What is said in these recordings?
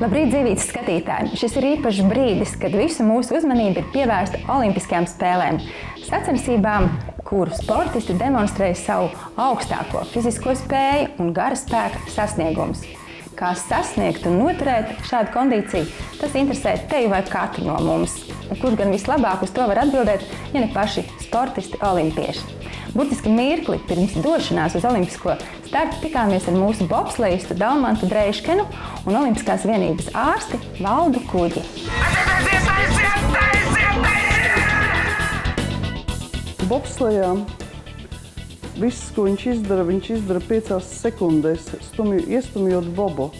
Labrīt, dzīvības skatītāji! Šis ir īpašs brīdis, kad visu mūsu uzmanība ir pievērsta Olimpiskajām spēlēm. Sacensībām, kuru sportisti demonstrēja savu augstāko fizisko spēju un gara spēka sasniegumus. Kā sasniegt un noturēt šādu kondīciju, tas interesē tevi vai katru no mums. Un kurš gan vislabāk uz to var atbildēt, ja ne paši sportisti olimpieši. Burtiski mirkli pirms došanās uz olimpisko startu tikāmies ar mūsu bobslejistu Dalmantu Dreiškenu un Olimpiskās vienības ārsti Valdu Kuģi. Bobslejā viss, ko viņš izdara 5 sekundēs, iestumjot bobu.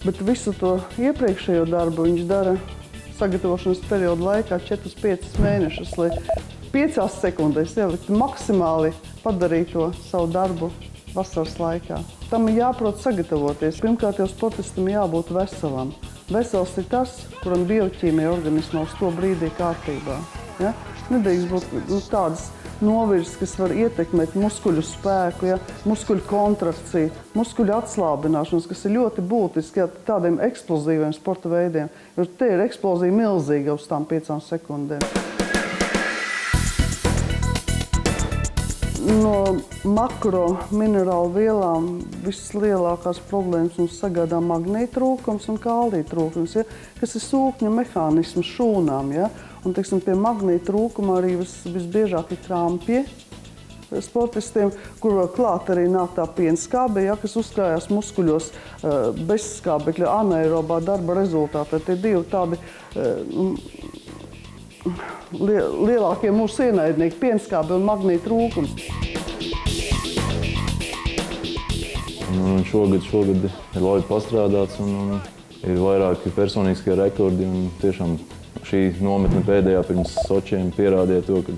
Bet visu to iepriekšējo darbu viņš dara sagatavošanas periodu laikā 4-5 mēnešus, lai 5 sekundēs maksimāli padarīt to savu darbu vasaras laikā. Tam ir jāprot sagatavoties. Pirmkārt, jau sportistam jābūt veselam. Vesels ir tas, kuram bioķīmija organismā uz to brīdī kārtībā. Ja? Nedrīkst būt tādas novirzes, kas var ietekmēt muskuļu spēku, muskuļu kontrakciju, muskuļu atslābināšanos, kas ir ļoti būtiski tādiem eksplozīviem sporta veidiem. Jo te ir eksplozija milzīga uz tām 5 sekundēm. No makro minerālu vielām vislielākās problēmas mums sagādā magnīta trūkums un kālija trūkums, kas ir sūkņa mehānisms šūnām. Un, pie magnīta trūkuma arī visbiežāk ir krampji sportistiem, kur klāt arī nāk tā pienskābe, kas uzkrājās muskuļos bez skābekļa anaerobā darba rezultātā. Tie divi tādi lielākie mūsu ienaidnieki - pienskābe un magnīta trūkums. Šogad ir labi pastrādāts un ir vairāki personīskie rekordi. Tiešām šī nometne pēdējā pirms Sočiem pierādīja to, ka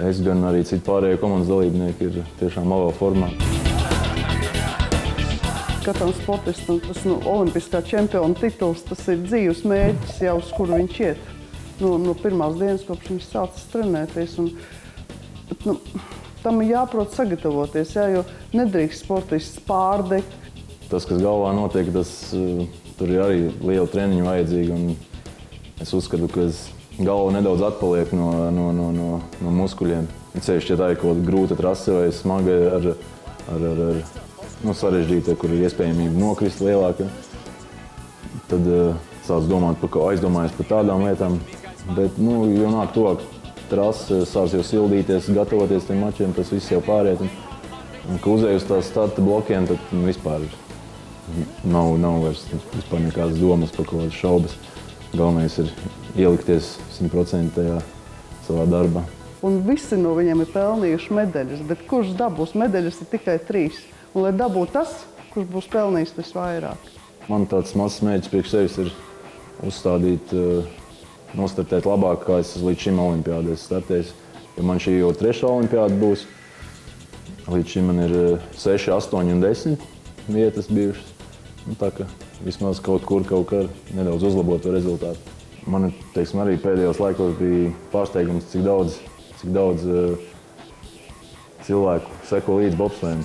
es gan arī citi pārējie komandas dalībnieki ir tiešām labā formā. Katram sportistam tas olimpiskā čempiona tituls, tas ir dzīves mērķis, jau uz kuru viņš iet. No pirmās dienas, kopš viņš sācis trenēties. Tam ir jāprot sagatavoties, jo nedrīkst sportists pārdegt. Tas, kas galvā notiek, tur ir arī liela treniņa vajadzīga. Es uzskatu, ka galva nedaudz atpaliek no muskuļiem. Ceļš, ja tā ir kaut kāda grūta trase vai smaga ar sarežģīta, kur ir iespējamība nokrist lielāka, tad sāc aizdomājies par tādām lietām. Bet, jo nāk tuvāk trase, sāc jau sildīties, gatavoties tiem mačiem, tas viss jau pāriet. Un ka uzēj uz tās starta blokiem, tad vispār nav vairs vispār nekādas domas par kaut kādas šaubas. Galvenais ir ielikties 100% tajā savā darbā. Un visi no viņiem ir pelnījuši medaļas, bet kurš dabūs medaļas ir tikai 3. Un, lai dabūtu tas, kurš būs pelnījis visvairāk. Man tāds mazs mērķis priekš sevis ir uzstādīt, nostartēt labāk, kā es līdz šim olimpiādēs startējis. Jo man šī jau 3. olimpiāda būs. Līdz šim man ir 6, 8 un 10 vietas bijušas. Tā kā vismaz kaut kā nedaudz uzlabot to rezultātu. Man, arī pēdējos laikos bija pārsteigums, cik daudz cilvēku seko līdz bobslejam.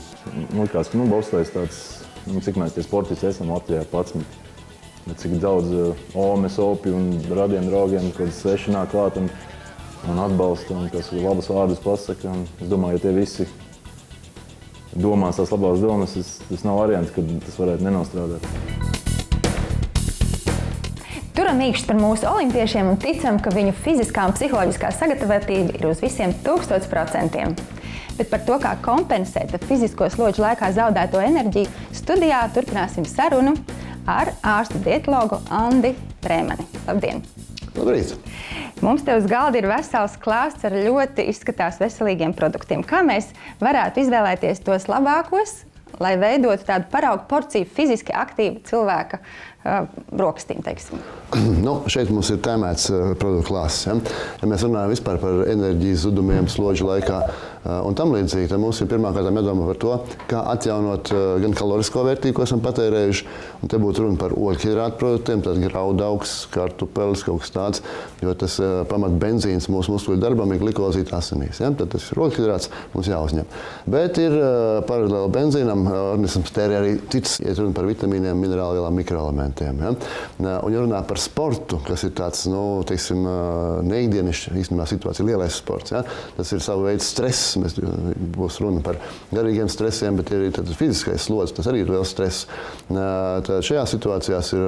Likās, ka bobslejs tāds, cik mēs tie sportisti esam Latvijā 11. Bet cik daudz omes, opi un radiem draugiem, kad sveši nāk klāt un atbalsta un kas labas vārdus pasaka. Es domāju, ja tie visi domās tās labās domas, tas nav variants, kad tas varētu nenostrādāt. Turam īkšķis par mūsu olimpiešiem un ticam, ka viņu fiziskā un psiholoģiskā sagatavotība ir uz visiem 1000%. Bet par to, kā kompensēt fizisko slodžu laikā zaudēto enerģiju, studijā turpināsim sarunu ar ārstu dietologu Andi Prēmani. Labdien! Labrīt! Mums te uz galda ir vesels klāsts ar ļoti izskatās veselīgiem produktiem. Kā mēs varētu izvēlēties tos labākos, lai veidotu tādu paraugu porciju fiziski aktīva cilvēka brokastīm, teiksim? Šeit mums ir tēmēts produktu klāsts. Ja mēs runājam vispār par enerģijas zudumiem slodžu laikā un tam līdzīgi, tad mums ir pirmkārt jādomā par to, kā atjaunot gan kalorisko vērtību, ko esam patērējuši, un te būtu runa par oļhidrātu produktiem, tad graudaugs, kartupelis, kaut kas tāds, jo tas pamat benzīns mūsu muskuļu darbam ir glikozīta asinīs. Tad tas ir oļhidrāts, mums jāuzņem. Bet ir paralēli benzīnam, organisms tērē arī cits, ja runa par vitamīniem, minerālvielām, mikroelementiem. procentiem. Ja? Un, ja runā par sportu, kas ir tāds, teiksim, neikdienišs īstenībā situācija, lielais sports, ja? Tas ir savu veidu stress. Mēs būs runa par garīgiem stresiem, bet ir arī fiziskais slodzi, tas arī ir liels stress. Tad šajā situācijās ir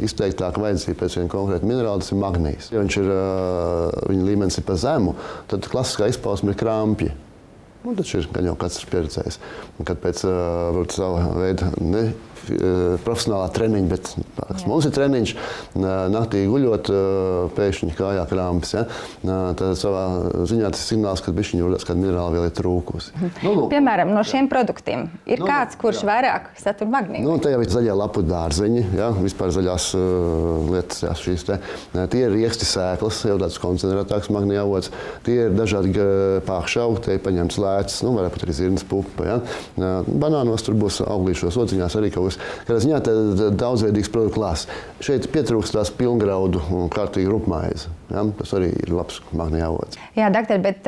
izteiktāka vajadzība pēc viena konkrēta minerāla, tas ir magnīzs. Ja viņa līmenis ir pa zemu, tad klasiskā izpausme ir krampji. Tas ir, gan jau kāds ir pieredzējis. Kad pēc sava veida profesionālā treniņa, bet mums ir treniņš, naktī guļot, pēkšņi kājā krampis. Ja? Tad savā ziņā tas signāls, ka bišķiņi jūtas, kad minerāla vēl ir trūkusi. Piemēram, no šiem produktiem ir kāds, kurš vairāk satur magnīju? Te jau ir zaļie lapu dārzeņi, ja? Vispār zaļās lietas, ja, šīs te. Tie ir rieksti sēklas, jau tāds koncentrētāks magnīja avots. Tie ir dažādi pākšaugi, te ir paņemts lēcis, varētu pat arī zirnes pupa. Ja? Banānos tur būs auglīšos odziņās arī kaut kas. Kādā ziņā daudzveidīgs produktu klāsts. Šeit pietrūkst tās pilngraudu un kārtīgi rupmaize. Ja? Tas arī ir labs magnīja avots. Jā, doktor, bet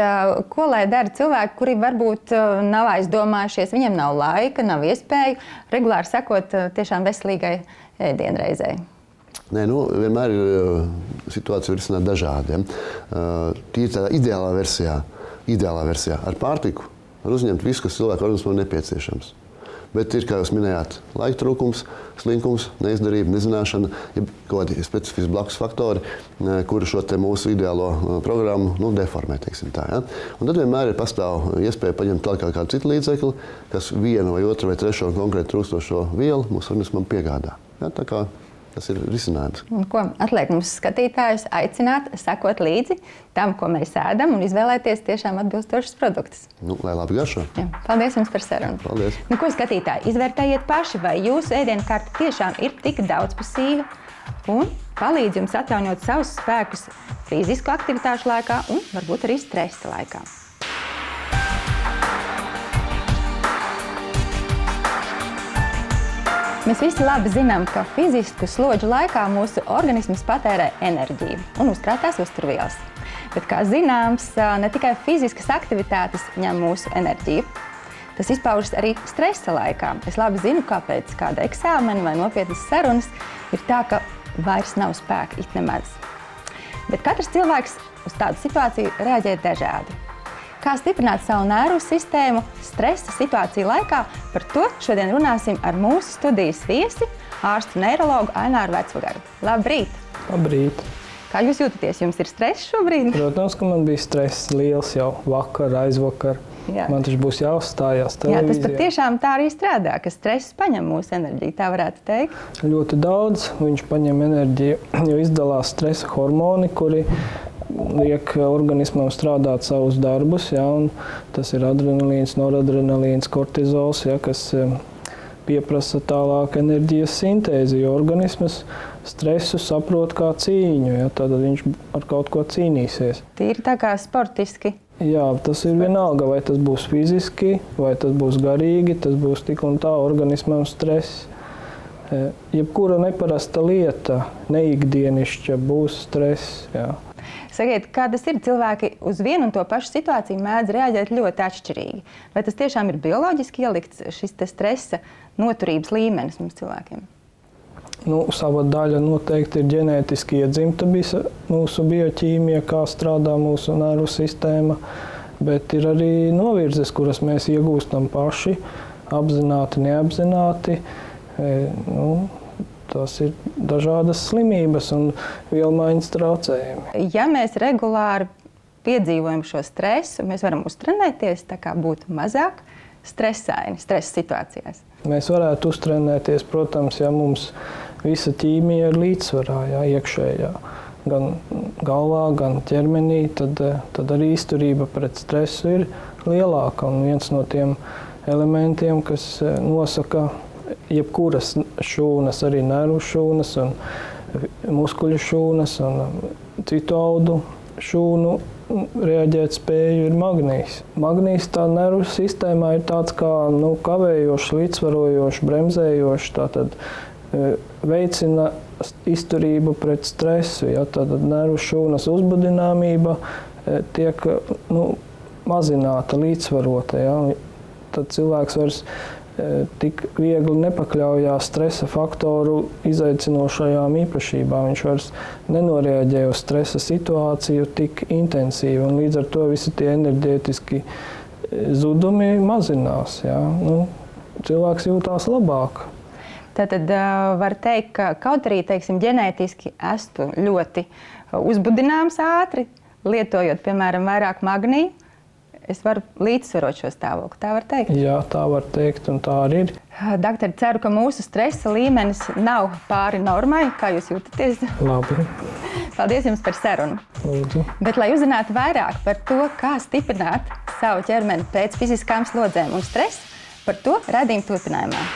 ko lai dara cilvēki, kuri varbūt nav aizdomājušies, viņiem nav laika, nav iespēju regulāri sekot tiešām veselīgai ēdienreizei? Nē, vienmēr ir situācija risināt dažādi. Ja? Tīri tādā ideālā versijā ar pārtiku var uzņemt visu, kas cilvēku organismam nepieciešams. Bet ir, kā jūs minējāt, laika trūkums, slinkums, neizdarība, nezināšana, ja kaut kādi specifiski blakus faktori, kuri šo te mūsu ideālo programmu deformē, teiksim tā. Ja? Un tad vienmēr ir pastāv iespēja paņemt tālāk kādu citu līdzekli, kas vienu vai otru vai trešo konkrēti trūkstošo vielu mūsu organismam piegādā. Ja? Tā kā tas ir risinājums. Un ko atliek mums skatītājus aicināt, sekot līdzi tam, ko mēs ēdam un izvēlēties tiešām atbilstošus produktus. Lai labi garšo. Jā, paldies jums par sarunu. Paldies. Ko skatītāji, izvērtējiet paši, vai jūsu ēdienu karte tiešām ir tik daudzpusīga un palīdz jums atjaunot savus spēkus fizisku aktivitāšu laikā un varbūt arī stresa laikā. Mēs visi labi zinām, ka fizisku slodžu laikā mūsu organisms patērē enerģiju un uzkrātās uzturvielas. Bet, kā zināms, ne tikai fiziskas aktivitātes ņem mūsu enerģiju. Tas izpaužas arī stresa laikā. Es labi zinu, kāpēc kāda eksāmena vai nopietnas sarunas ir tā, ka vairs nav spēka it nemaz. Bet katrs cilvēks uz tādu situāciju reaģē dažādi. Kā stiprināt savu nervu sistēmu stresa situāciju laikā, par to šodien runāsim ar mūsu studijas viesi, ārstu neirologu Aināru Vecvagaru. Labrīt! Labrīt! Kā jūs jūtaties? Jums ir stress šobrīd? Protams, ka man bija stress liels jau vakar, aizvakar. Jā. Man taču būs jāuzstājās televīzijā. Jā, tas patiešām tā arī strādā, ka stress paņem mūsu enerģiju, tā varētu teikt? Ļoti daudz viņš paņem enerģiju, jo izdalās stresa hormoni, kuri liek organismam strādāt savus darbus, ja, un tas ir adrenalīns, noradrenalīns, kortizols, ja, kas pieprasa tālāk enerģijas sintēzi, jo organisms stresu saprot kā cīņu, ja, tad viņš ar kaut ko cīnīsies. Tīri tā kā sportiski. Jā, tas ir vienalga, vai tas būs fiziski, vai tas būs garīgi, tas būs tik un tā organismam stress. Jebkura neparasta lieta, neikdienišķa, būs stress, jā. Sakiet, kā tas ir? Cilvēki uz vienu un to pašu situāciju mēdz reaģēt ļoti atšķirīgi. Vai tas tiešām ir bioloģiski ielikts šis stresa noturības līmenis mums cilvēkiem? Sava daļa noteikti ir ģenētiski iedzimta mūsu bioķīmija, kā strādā mūsu nervu sistēma, bet ir arī novirzes, kuras mēs iegūstam paši, apzināti, neapzināti. Tas ir dažādas slimības un vielmaiņas traucējumi. Ja mēs regulāri piedzīvojam šo stresu, mēs varam uztrenēties, tā kā būtu mazāk stresaini stresa situācijās. Mēs varētu uztrenēties, protams, ja mums visa ķīmija ir līdzsvarā, ja, iekšējā. Gan galvā, gan ķermenī, tad arī izturība pret stresu ir lielāka. Un viens no tiem elementiem, kas nosaka jebkuras šūnas, arī nervu šūnas un muskuļu šūnas un citu audu šūnu reaģēt spēju ir magnīzs. Magnīzs tā nervu sistēmā ir tāds kā kavējošs, līdzsvarojošs, bremzējošs, tātad veicina izturību pret stresu. Ja, tātad nervu šūnas uzbudināmība tiek mazināta, līdzsvarota. Ja, tad cilvēks vairs tik viegli nepakļaujās stresa faktoru izaicinošajām īpašībām. Viņš vairs nenorēģē uz stresa situāciju tik intensīvi, un līdz ar to visi tie enerģētiski zudumi mazinās. Ja? Cilvēks jūtās labāk. Tātad var teikt, ka kaut arī, teiksim, ģenētiski esmu ļoti uzbudināms ātri, lietojot, piemēram, vairāk magniju, es varu līdzsvarot šo stāvokli. Tā var teikt? Jā, tā var teikt, un tā arī ir. Doktor, ceru, ka mūsu stresa līmenis nav pāri normai. Kā jūs jūtaties? Labi. Paldies jums par sarunu. Lūdzu. Bet, lai uzzinātu vairāk par to, kā stiprināt savu ķermeni pēc fiziskām slodzēm un stresa, par to raidījuma turpinājumā.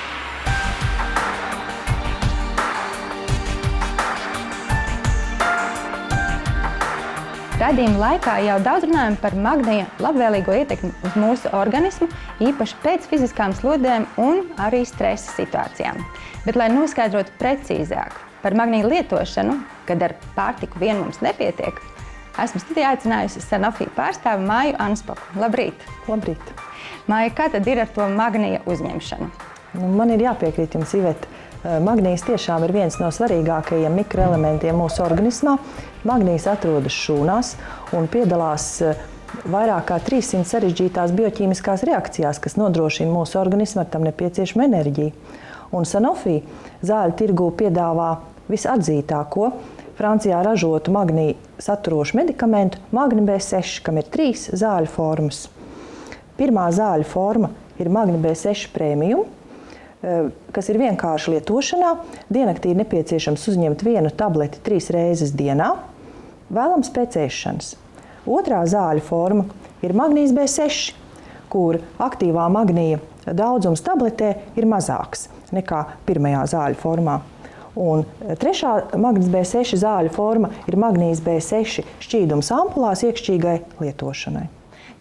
Raidījuma laikā jau daudz runājam par magnija labvēlīgo ietekmi uz mūsu organismu, īpaši pēc fiziskām slodēm un arī stresa situācijām. Bet, lai noskaidrotu precīzāk par magnija lietošanu, kad ar pārtiku vien mums nepietiek, esmu studijā aicinājusi Sanofi pārstāvi Māju Anspoku. Labrīt! Labrīt! Māja, kā tad ir ar to magnija uzņemšanu? Man ir jāpiekrīt jums, Iveta. Magnijs tiešām ir viens no svarīgākajiem mikroelementiem mūsu organismā. Magnijs atrodas šūnās un piedalās vairāk kā 300 sarežģītās bioķīmiskās reakcijās, kas nodrošina mūsu organismu ar tam nepieciešamu enerģiju. Un Sanofi zāļu tirgū piedāvā visatzītāko Francijā ražotu magniju saturošu medikamentu Magni B6, kam ir 3 zāļu formas. Pirmā zāļu forma ir Magni B6 Premium, kas ir vienkārši lietošanā. Diennaktī ir nepieciešams uzņemt 1 tableti 3 reizes dienā, vēlams pēc ēšanas. Otrā zāļu forma ir Magnijs B6, kur aktīvā magnija daudzums tabletē ir mazāks nekā pirmajā zāļu formā. Un trešā Magnijs B6 zāļu forma ir Magnijs B6 šķīdums ampulās iekšķīgai lietošanai.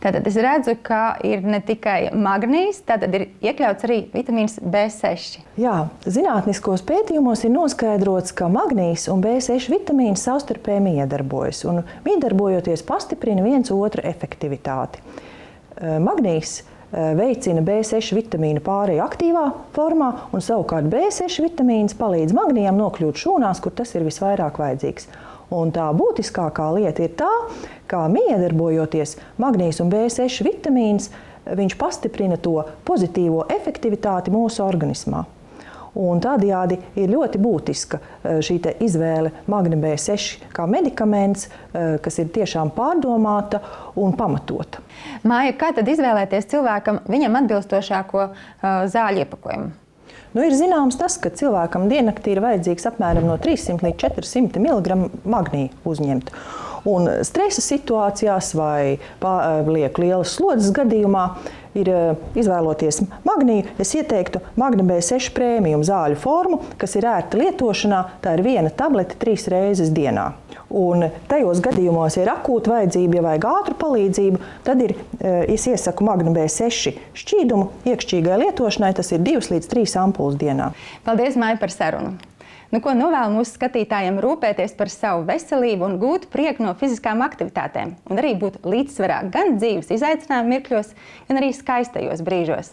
Tātad es redzu, ka ir ne tikai magnijs, tātad ir iekļauts arī vitamīns B6. Jā, zinātniskos pētījumos ir noskaidrots, ka magnijs un B6 vitamīns savstarpēji miedarbojas un miedarbojoties pastiprina viens otru efektivitāti. Magnijs veicina B6 vitamīnu pāreju aktīvā formā, un savukārt B6 vitamīns palīdz magnijam nokļūt šūnās, kur tas ir visvairāk vajadzīgs. Un tā būtiskākā lieta ir tā, ka miedarbojoties magnijs un B6 vitamīns, viņš pastiprina to pozitīvo efektivitāti mūsu organismā. Un tādējādi ir ļoti būtiska šī izvēle Magni B6 kā medikaments, kas ir tiešām pārdomāta un pamatota. Māja, kā tad izvēlēties cilvēkam viņam atbilstošāko zāļu iepakojumu? Ir zināms tas, ka cilvēkam diennaktī ir vajadzīgs apmēram no 300 līdz 400 mg magnija uzņemt. Un stresa situācijās vai lieku lielas slodzes gadījumā ir izvēloties magniju. Es ieteiktu Magni B6 Premium zāļu formu, kas ir ērta lietošanā. Tā ir 1 tablete 3 reizes dienā. Un tajos gadījumos, ja ir akūta vajadzība, ja vajag ātru palīdzību, tad es iesaku Magni B6 šķīdumu iekšķīgai lietošanai. Tas ir 2 līdz 3 ampulas dienā. Paldies, Māja, par sarunu! Ko novēlu mūsu skatītājiem rūpēties par savu veselību un gūt prieku no fiziskām aktivitātēm un arī būt līdzsvarā gan dzīves izaicinājumu mirkļos, gan arī skaistajos brīžos.